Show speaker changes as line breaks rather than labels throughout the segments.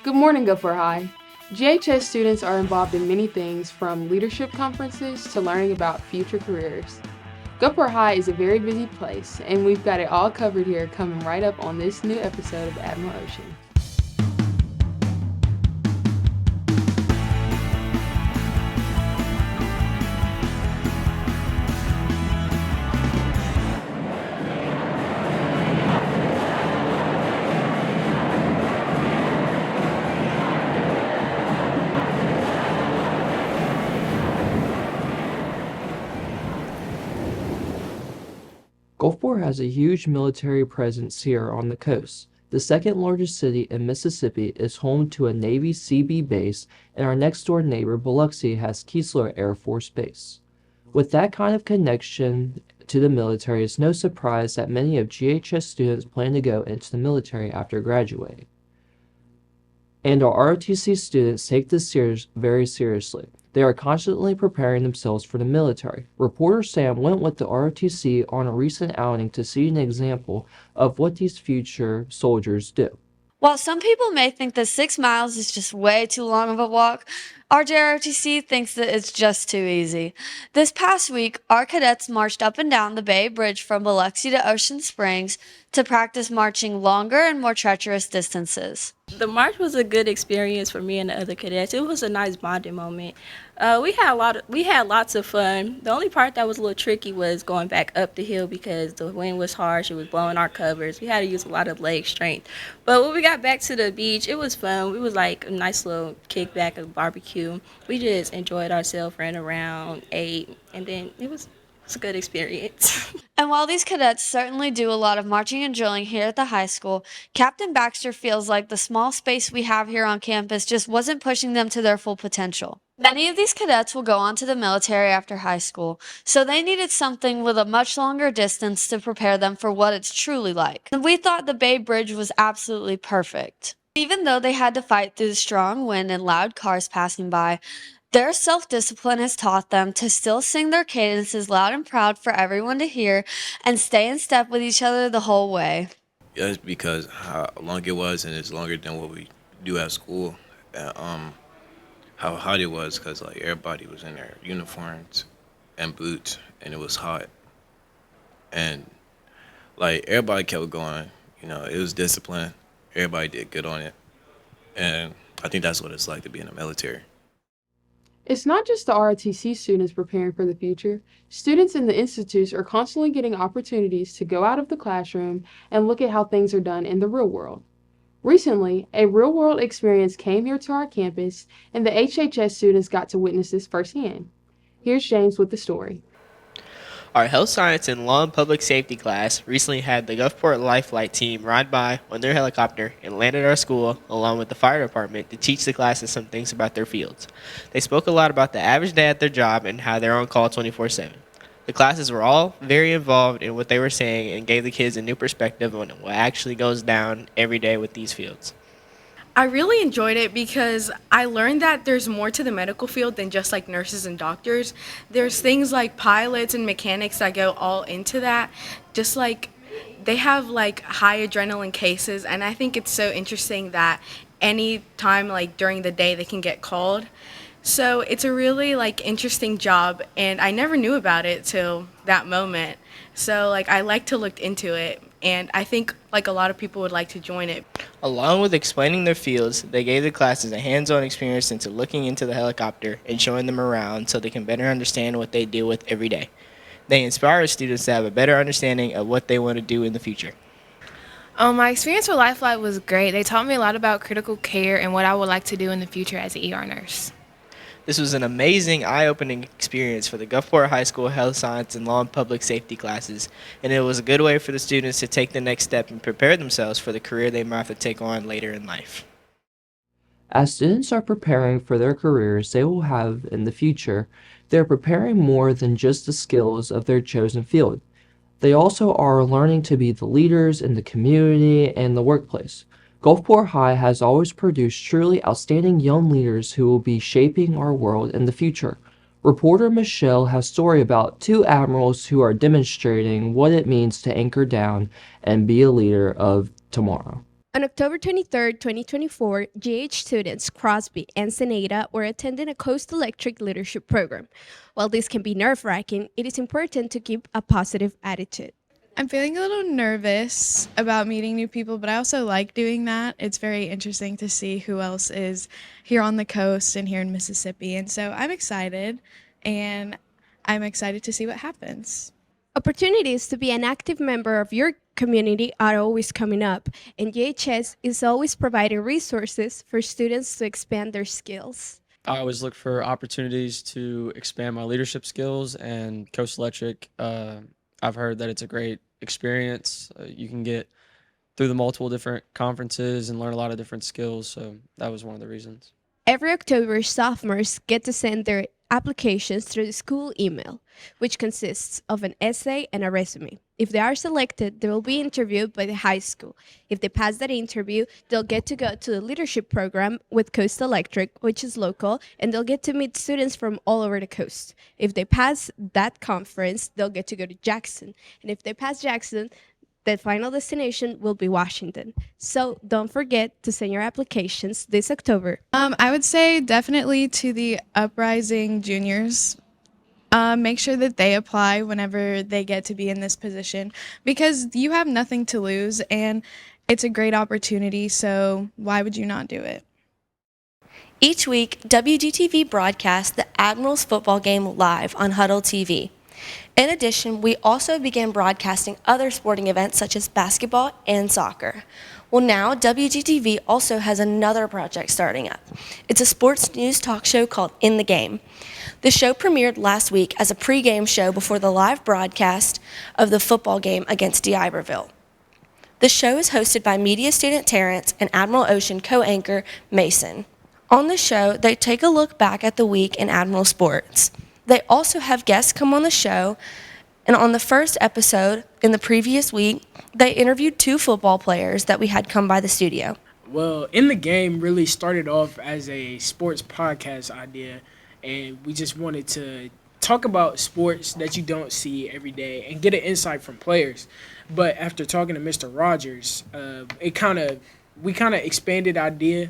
Good morning, Gulfport High. GHS students are involved in many things from leadership conferences to learning about future careers. Gulfport High is a very busy place, and we've got it all covered here coming right up on this new episode of Admiral Ocean.
Gulfport has a huge military presence here on the coast. The second largest city in Mississippi is home to a Navy CB base, and our next door neighbor, Biloxi, has Keesler Air Force Base. With that kind of connection to the military, it's no surprise that many of GHS students plan to go into the military after graduating. And our ROTC students take this very seriously. They are constantly preparing themselves for the military. Reporter Sam went with the ROTC on a recent outing to see an example of what these future soldiers do.
While some people may think that 6 miles is just way too long of a walk, our JROTC thinks that it's just too easy. This past week, our cadets marched up and down the Bay Bridge from Biloxi to Ocean Springs to practice marching longer and more treacherous distances.
The march was a good experience for me and the other cadets. It was a nice bonding moment. We had lots of fun. The only part that was a little tricky was going back up the hill because the wind was harsh. It was blowing our covers. We had to use a lot of leg strength. But when we got back to the beach, it was fun. It was like a nice little kickback, a barbecue. We just enjoyed ourselves, ran around, ate, and then it was a good experience.
And while these cadets certainly do a lot of marching and drilling here at the high school, Captain Baxter feels like the small space we have here on campus just wasn't pushing them to their full potential. Many of these cadets will go on to the military after high school, so they needed something with a much longer distance to prepare them for what it's truly like. And we thought the Bay Bridge was absolutely perfect. Even though they had to fight through the strong wind and loud cars passing by, their self-discipline has taught them to still sing their cadences loud and proud for everyone to hear and stay in step with each other the whole way.
Yeah, it's because how long it was, and it's longer than what we do at school. How hot it was, because like everybody was in their uniforms and boots, and it was hot. And like everybody kept going. It was discipline. Everybody did good on it, and I think that's what it's like to be in the military.
It's not just the ROTC students preparing for the future. Students in the institutes are constantly getting opportunities to go out of the classroom and look at how things are done in the real world. Recently, a real-world experience came here to our campus, and the HHS students got to witness this firsthand. Here's James with the story.
Our health science and law and public safety class recently had the Gulfport Life Flight team ride by on their helicopter and land at our school along with the fire department to teach the classes some things about their fields. They spoke a lot about the average day at their job and how they're on call 24/7. The classes were all very involved in what they were saying and gave the kids a new perspective on what actually goes down every day with these fields.
I really enjoyed it because I learned that there's more to the medical field than just like nurses and doctors. There's things like pilots and mechanics that go all into that. Just like they have like high adrenaline cases, and I think it's so interesting that any time like during the day they can get called. So it's a really like interesting job, and I never knew about it till that moment. So like I like to look into it, and I think like a lot of people would like to join it.
Along with explaining their fields, they gave the classes a hands-on experience into looking into the helicopter and showing them around so they can better understand what they deal with every day. They inspire students to have a better understanding of what they want to do in the future.
My experience with Lifeline was great. They taught me a lot about critical care and what I would like to do in the future as an ER nurse.
This was an amazing, eye-opening experience for the Gulfport High School Health Science and Law and Public Safety classes, and it was a good way for the students to take the next step and prepare themselves for the career they might have to take on later in life.
As students are preparing for their careers they will have in the future, they are preparing more than just the skills of their chosen field. They also are learning to be the leaders in the community and the workplace. Gulfport High has always produced truly outstanding young leaders who will be shaping our world in the future. Reporter Michelle has a story about two admirals who are demonstrating what it means to anchor down and be a leader of tomorrow.
On October 23, 2024, GH students Crosby and Seneda were attending a Coast Electric leadership program. While this can be nerve-wracking, it is important to keep a positive attitude.
I'm feeling a little nervous about meeting new people, but I also like doing that. It's very interesting to see who else is here on the coast and here in Mississippi. And so I'm excited, and I'm excited to see what happens.
Opportunities to be an active member of your community are always coming up, and GHS is always providing resources for students to expand their skills.
I always look for opportunities to expand my leadership skills, and Coast Electric, I've heard that it's a great experience. You can get through the multiple different conferences and learn a lot of different skills, so that was one of the reasons.
Every October, sophomores get to send their applications through the school email, which consists of an essay and a resume. If they are selected, they will be interviewed by the high school. If they pass that interview, they'll get to go to the leadership program with Coast Electric, which is local, and they'll get to meet students from all over the coast. If they pass that conference, they'll get to go to Jackson. And if they pass Jackson, the final destination will be Washington. So don't forget to send your applications this October.
I would say definitely to the uprising juniors. Make sure that they apply whenever they get to be in this position because you have nothing to lose and it's a great opportunity. So why would you not do it?
Each week, WGTV broadcasts the Admirals football game live on Huddle TV. In addition, we also began broadcasting other sporting events such as basketball and soccer. Well, now WGTV also has another project starting up. It's a sports news talk show called In the Game. The show premiered last week as a pregame show before the live broadcast of the football game against D'Iberville. The show is hosted by media student Terrence and Admiral Ocean co-anchor Mason. On the show, they take a look back at the week in Admiral sports. They also have guests come on the show, and on the first episode in the previous week, they interviewed 2 football players that we had come by the studio.
Well, In the Game really started off as a sports podcast idea, and we just wanted to talk about sports that you don't see every day and get an insight from players. But after talking to Mr. Rogers, we kind of expanded idea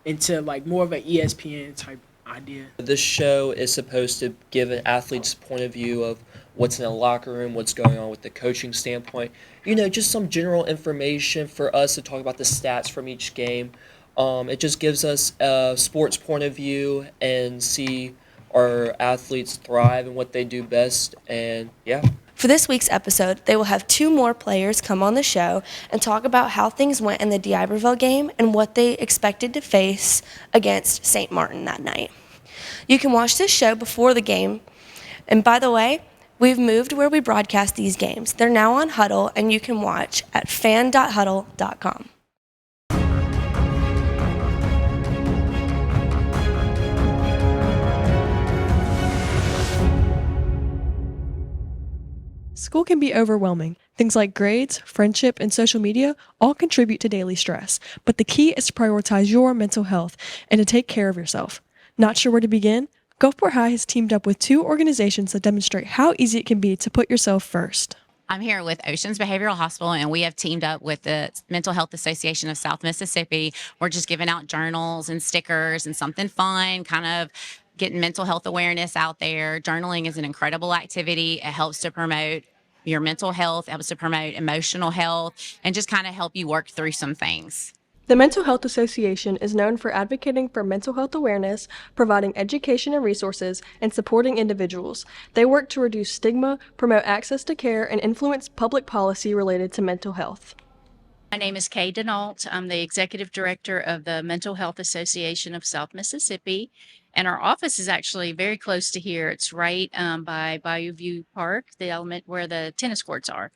into like more of an ESPN type idea.
This show is supposed to give an athlete's point of view of what's in the locker room, what's going on with the coaching standpoint. Just some general information for us to talk about the stats from each game. It just gives us a sports point of view and see our athletes thrive and what they do best. And yeah.
For this week's episode, they will have 2 more players come on the show and talk about how things went in the D'Iberville game and what they expected to face against St. Martin that night. You can watch this show before the game. And by the way, we've moved where we broadcast these games. They're now on Huddle, and you can watch at fan.huddle.com.
School can be overwhelming. Things like grades, friendship, and social media all contribute to daily stress. But the key is to prioritize your mental health and to take care of yourself. Not sure where to begin? Gulfport High has teamed up with 2 organizations that demonstrate how easy it can be to put yourself first.
I'm here with Oceans Behavioral Hospital, and we have teamed up with the Mental Health Association of South Mississippi. We're just giving out journals and stickers and something fun, kind of getting mental health awareness out there. Journaling is an incredible activity. It helps to promote your mental health, helps to promote emotional health, and just kind of help you work through some things.
The Mental Health Association is known for advocating for mental health awareness, providing education and resources, and supporting individuals. They work to reduce stigma, promote access to care, and influence public policy related to mental health.
My name is Kay Denault. I'm the Executive Director of the Mental Health Association of South Mississippi, and our office is actually very close to here. It's right by Bayou View Park, the element where the tennis courts are.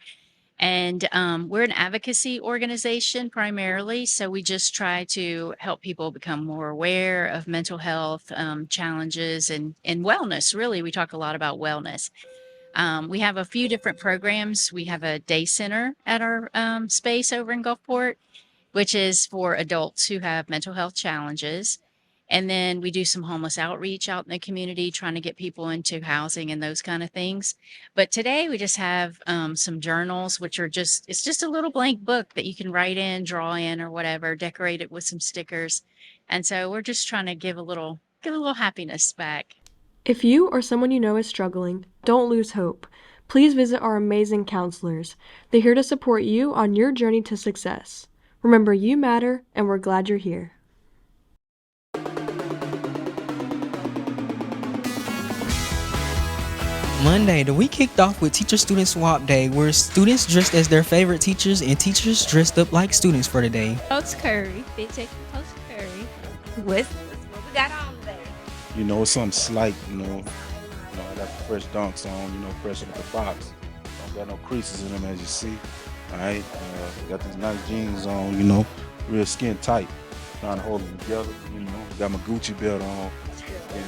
And we're an advocacy organization primarily, so we just try to help people become more aware of mental health challenges and wellness. Really, we talk a lot about wellness. We have a few different programs. We have a day center at our space over in Gulfport, which is for adults who have mental health challenges. And then we do some homeless outreach out in the community, trying to get people into housing and those kind of things. But today we just have some journals, which are it's just a little blank book that you can write in, draw in, or whatever, decorate it with some stickers. And so we're just trying to give a little happiness back.
If you or someone you know is struggling, don't lose hope. Please visit our amazing counselors. They're here to support you on your journey to success. Remember, you matter, and we're glad you're here.
Monday, the week kicked off with Teacher-Student Swap Day, where students dressed as their favorite teachers and teachers dressed up like students for the day.
Coach Curry, big take Coach Curry. What's what we got on today?
You know, it's something slight, I got the fresh dunks on, fresh with the box. Don't got no creases in them, as you see. All right, got these nice jeans on, real skin tight. Trying to hold them together, got my Gucci belt on and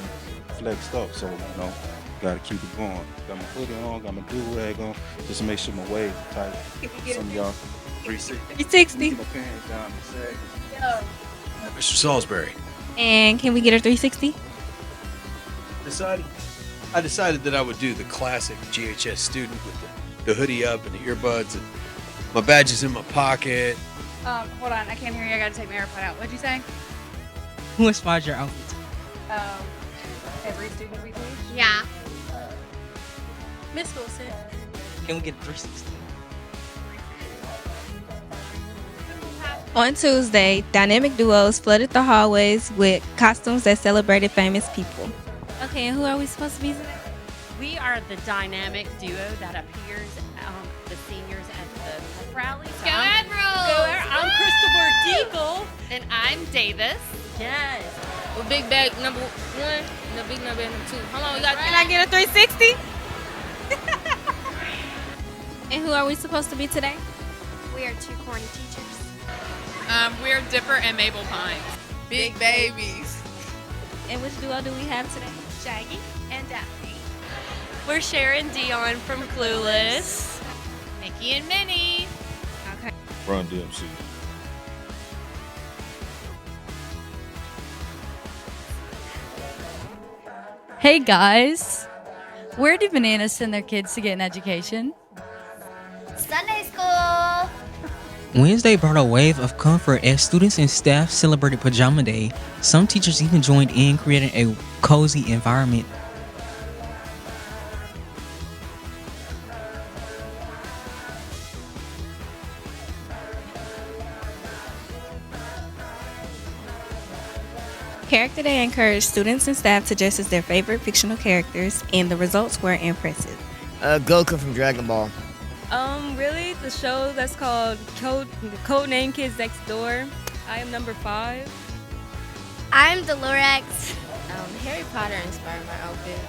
flexed up, so, gotta keep it going. Got my hoodie on, got my do-rag on, just to make sure my waves are tight. Some of y'all, 360.
360.
Keep my pants down and sag.
Mr. Salisbury.
And can we get a 360?
I decided that I would do the classic GHS student with the hoodie up and the earbuds, and my badge is in my pocket.
Hold on, I can't hear you. I gotta take my AirPod out. What'd you say?
Who inspired your outfit?
Every student we teach.
Yeah.
Miss Wilson.
Can we get a 360?
On Tuesday, dynamic duos flooded the hallways with costumes that celebrated famous people. Okay, and who are we supposed to be today?
We are the dynamic duo that appears the seniors at the pep rally.
Go Admirals!
I'm Christopher Deagle. And I'm Davis. Yes.
Well, big bag number 1, the big number number 2. Hold on, we got.
Can I get a 360? And who are we supposed to be today?
We are two corny teachers.
We're Dipper and Mabel Pines. Big babies.
And which duo do we have today?
Shaggy and Daphne.
We're Sharon Dion from Clueless.
Nikki and Minnie.
Okay.
Run DMC.
Hey guys, where do bananas send their kids to get an education?
Sunday school.
Wednesday brought a wave of comfort as students and staff celebrated Pajama Day. Some teachers even joined in, creating a cozy environment.
Character Day encouraged students and staff to dress as their favorite fictional characters, and the results were impressive.
Goku from Dragon Ball.
Really? The show that's called Code Name Kids Next Door. I am number 5.
I'm Delorex.
Harry Potter inspired my outfit.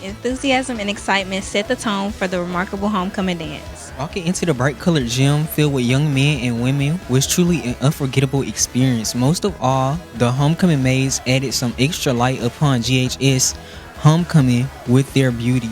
Enthusiasm and excitement set the tone for the remarkable homecoming dance.
Walking into the bright-colored gym filled with young men and women was truly an unforgettable experience. Most of all, the homecoming maids added some extra light upon GHS homecoming with their beauty.